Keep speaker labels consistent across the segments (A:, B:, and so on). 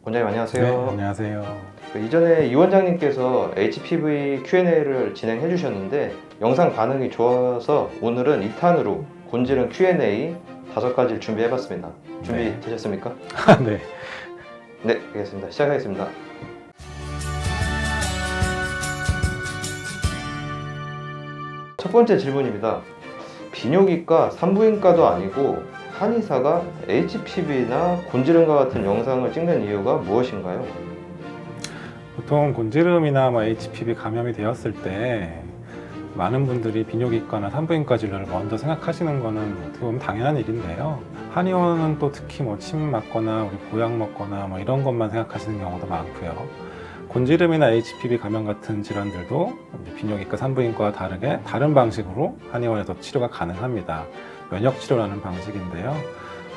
A: 원장님 안녕하세요.
B: 네, 안녕하세요.
A: 이전에 이 원장님께서 HPV Q&A를 진행해 주셨는데 영상 반응이 좋아서 오늘은 2탄으로 곤지름 Q&A 5가지를 준비해 봤습니다. 준비되셨습니까?
B: 네.
A: 네, 알겠습니다. 시작하겠습니다. 첫 번째 질문입니다. 비뇨기과, 산부인과도 아니고 한의사가 HPV나 곤지름과 같은 영상을 찍는 이유가 무엇인가요?
B: 보통 곤지름이나 HPV 감염이 되었을 때 많은 분들이 비뇨기과나 산부인과 진료를 먼저 생각하시는 거는 어떻게 보면 당연한 일인데요. 한의원은 또 특히 침 맞거나 우리 보약 먹거나 이런 것만 생각하시는 경우도 많고요. 곤지름이나 HPV 감염 같은 질환들도 비뇨기과, 산부인과와 다르게 다른 방식으로 한의원에서 치료가 가능합니다. 면역 치료라는 방식인데요.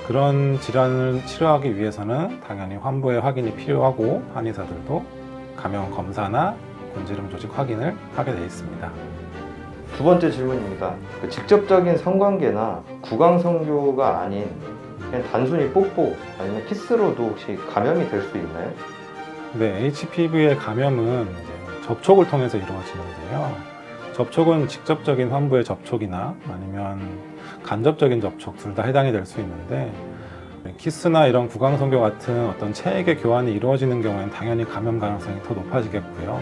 B: 그런 질환을 치료하기 위해서는 당연히 환부의 확인이 필요하고 한의사들도 감염 검사나 곤지름 조직 확인을 하게 되어 있습니다.
A: 두 번째 질문입니다. 직접적인 성관계나 구강성교가 아닌 그냥 단순히 뽀뽀 아니면 키스로도 혹시 감염이 될 수 있나요?
B: 네, HPV의 감염은 이제 접촉을 통해서 이루어지는데요. 접촉은 직접적인 환부의 접촉이나 아니면 간접적인 접촉 둘 다 해당이 될 수 있는데 키스나 이런 구강성교 같은 어떤 체액의 교환이 이루어지는 경우에는 당연히 감염 가능성이 더 높아지겠고요.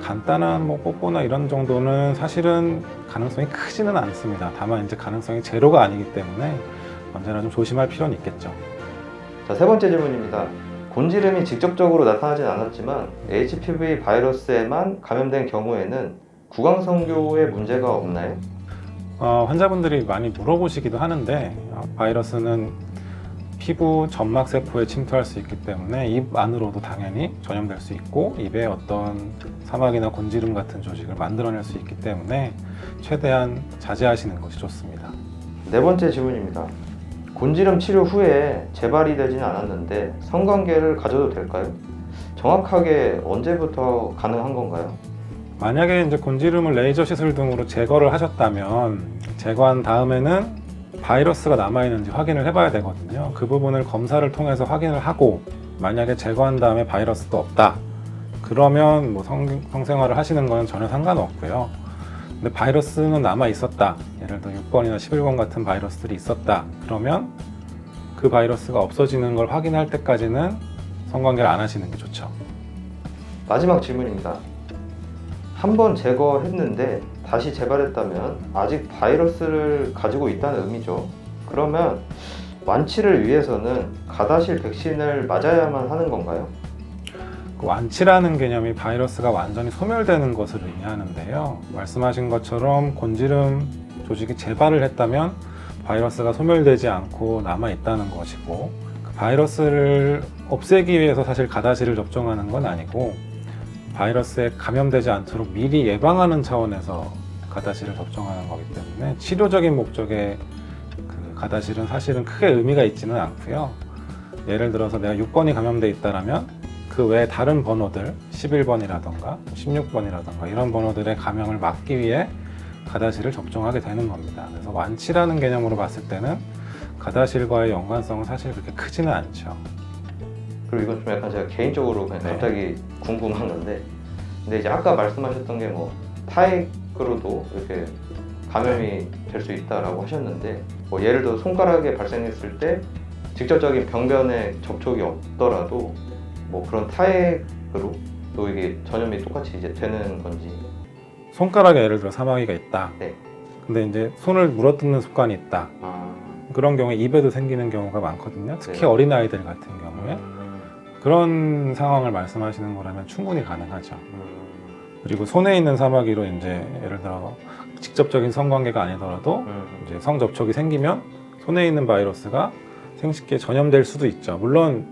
B: 간단한 뽀뽀나 이런 정도는 사실은 가능성이 크지는 않습니다. 다만 이제 가능성이 제로가 아니기 때문에 언제나 좀 조심할 필요는 있겠죠.
A: 자, 세 번째 질문입니다. 곤지름이 직접적으로 나타나진 않았지만 HPV 바이러스에만 감염된 경우에는 구강성교에 문제가 없나요?
B: 환자분들이 많이 물어보시기도 하는데 바이러스는 피부 점막 세포에 침투할 수 있기 때문에 입 안으로도 당연히 전염될 수 있고 입에 어떤 사막이나 곤지름 같은 조직을 만들어낼 수 있기 때문에 최대한 자제하시는 것이 좋습니다.
A: 네 번째 질문입니다. 곤지름 치료 후에 재발이 되지는 않았는데 성관계를 가져도 될까요? 정확하게 언제부터 가능한 건가요?
B: 만약에 이제 곤지름을 레이저 시술 등으로 제거를 하셨다면 제거한 다음에는 바이러스가 남아있는지 확인을 해봐야 되거든요. 그 부분을 검사를 통해서 확인을 하고 만약에 제거한 다음에 바이러스도 없다 그러면 성생활을 하시는 건 전혀 상관없고요. 근데 바이러스는 남아 있었다, 예를 들어 6번이나 11번 같은 바이러스들이 있었다 그러면 그 바이러스가 없어지는 걸 확인할 때까지는 성관계를 안 하시는 게 좋죠.
A: 마지막 질문입니다. 한 번 제거했는데 다시 재발했다면 아직 바이러스를 가지고 있다는 의미죠. 그러면 완치를 위해서는 가다실 백신을 맞아야만 하는 건가요?
B: 완치라는 개념이 바이러스가 완전히 소멸되는 것을 의미하는데요. 말씀하신 것처럼 곤지름 조직이 재발을 했다면 바이러스가 소멸되지 않고 남아있다는 것이고 그 바이러스를 없애기 위해서 사실 가다실을 접종하는 건 아니고 바이러스에 감염되지 않도록 미리 예방하는 차원에서 가다실을 접종하는 거기 때문에 치료적인 목적의 그 가다실은 사실은 크게 의미가 있지는 않고요. 예를 들어서 내가 6번이 감염돼 있다면 그 외에 다른 번호들 11번이라던가 16번이라던가 이런 번호들의 감염을 막기 위해 가다실을 접종하게 되는 겁니다. 그래서 완치라는 개념으로 봤을 때는 가다실과의 연관성은 사실 그렇게 크지는 않죠.
A: 그리고 이건 좀 약간 제가 개인적으로 그냥 갑자기 궁금한 건데, 근데 이제 아까 말씀하셨던 게 타액으로도 이렇게 감염이 될 수 있다라고 하셨는데, 예를 들어 손가락에 발생했을 때 직접적인 병변에 접촉이 없더라도 그런 타액으로 또 이게 전염이 똑같이 이제 되는 건지.
B: 손가락에 예를 들어 사마귀가 있다.
A: 네.
B: 근데 이제 손을 물어뜯는 습관이 있다.
A: 아,
B: 그런 경우에 입에도 생기는 경우가 많거든요. 특히
A: 네.
B: 어린아이들 같은 경우에. 그런 상황을 말씀하시는 거라면 충분히 가능하죠. 그리고 손에 있는 사마귀로 이제 예를 들어 직접적인 성관계가 아니더라도 이제 성접촉이 생기면 손에 있는 바이러스가 생식기에 전염될 수도 있죠. 물론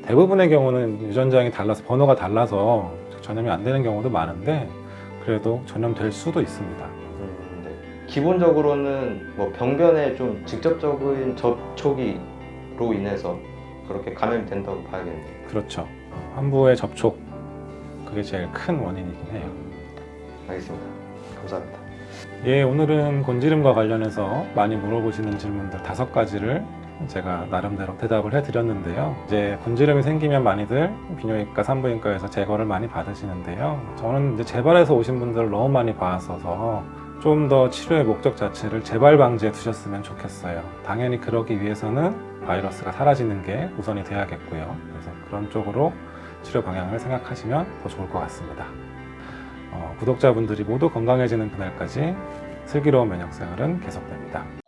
B: 대부분의 경우는 유전장이 달라서 번호가 달라서 전염이 안 되는 경우도 많은데 그래도 전염될 수도 있습니다.
A: 네. 기본적으로는 병변에 좀 직접적인 접촉으로 인해서 그렇게 감염이 된다고 봐야겠네요.
B: 그렇죠. 환부의 접촉, 그게 제일 큰 원인이긴 해요.
A: 알겠습니다. 감사합니다.
B: 예, 오늘은 곤지름과 관련해서 많이 물어보시는 질문들 5가지를 제가 나름대로 대답을 해드렸는데요. 이제 곤지름이 생기면 많이들 비뇨기과, 산부인과에서 제거를 많이 받으시는데요. 저는 이제 재발해서 오신 분들을 너무 많이 봤어서 좀 더 치료의 목적 자체를 재발 방지에 두셨으면 좋겠어요. 당연히 그러기 위해서는 바이러스가 사라지는 게 우선이 돼야겠고요. 그래서 그런 쪽으로 치료 방향을 생각하시면 더 좋을 것 같습니다. 구독자분들이 모두 건강해지는 그날까지 슬기로운 면역생활은 계속됩니다.